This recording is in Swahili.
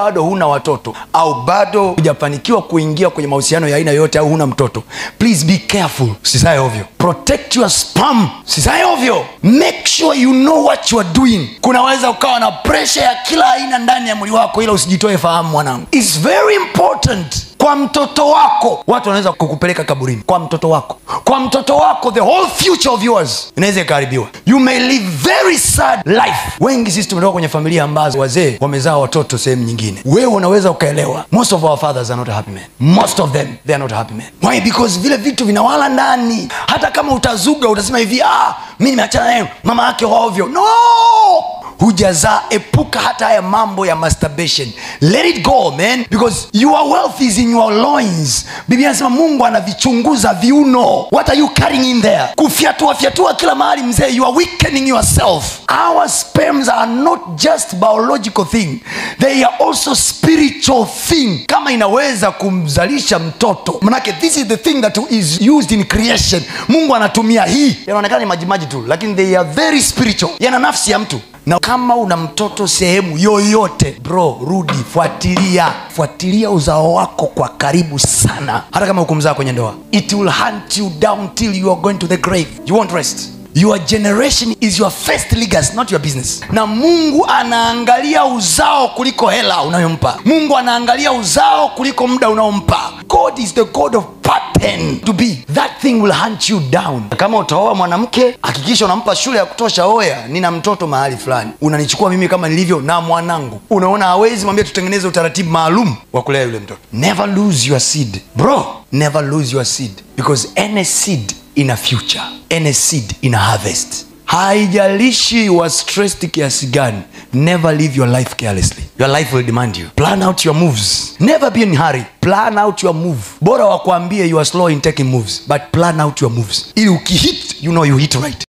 bado huna watoto au bado hujafanikiwa kuingia kwenye mahusiano ya aina yote au huna mtoto, please be careful. Usizae ovyo. Protect your sperm. Usizae ovyo. Make sure you know what you are doing. Kunaweza ukawa na pressure ya kila aina ndani ya mwili wako, ila usijitoe fahamu mwanangu. It's very important. Kwa mtoto wako, watu wanaweza kukupeleka kaburini. Kwa mtoto wako, kwa mtoto wako, the whole future of yours inaweza ikaharibiwa. You may live very sad life. Wengi sisi tumetoka kwenye familia ambazo wazee wamezaa watoto sehemu nyingine. Wewe unaweza ukaelewa. Most of our fathers are not happy men. Most of them, they are not happy men. Why? Because vile vitu vinawala ndani. Hata kama utazuga, utasema hivi, mimi nimeachana naye, mama yake ovyo. No! Hujazaa, epuka hata haya mambo ya masturbation. Let it go, man, because your wealth is in your loins. Biblia inasema Mungu anavichunguza viuno. What are you carrying in there? Kufiatua kila mahali mzee, you are weakening yourself. Our sperms are not just biological thing. They are also spiritual thing. Kama inaweza kumzalisha mtoto, manake this is the thing that is used in creation. Mungu anatumia hii. Yanaonekana ni majimaji tu, lakini they are very spiritual. Yana nafsi ya mtu. Na kama una mtoto sehemu yoyote, bro, rudi, fuatilia uzao wako kwa karibu sana. Hata kama hukumzaa kwenye ndoa, it will hunt you down till you are going to the grave. You won't rest. Your generation is your first legacy, not your business. Na Mungu anaangalia uzao kuliko hela unayompa. Mungu anaangalia uzao kuliko muda unaompa. God is the God of pattern to be. That thing will hunt you down. Kama utaoa mwanamke, hakikisha unampa shule ya kutosha. Oya, nina mtoto mahali fulani, unanichukua mimi kama nilivyo na mwanangu. Unaona hawezi, mwambie tutengeneze utaratibu maalum wa kulea yule mtoto. Never lose your seed. Bro, never lose your seed. Because any seed in a future, any seed in a harvest. Haijalishi you are stressed kiasi gani, never live your life carelessly. Your life will demand you. Plan out your moves. Never be in a hurry. Plan out your move. Bora wakuambie you are slow in taking moves, but plan out your moves. Ili ukihit, you know you hit right.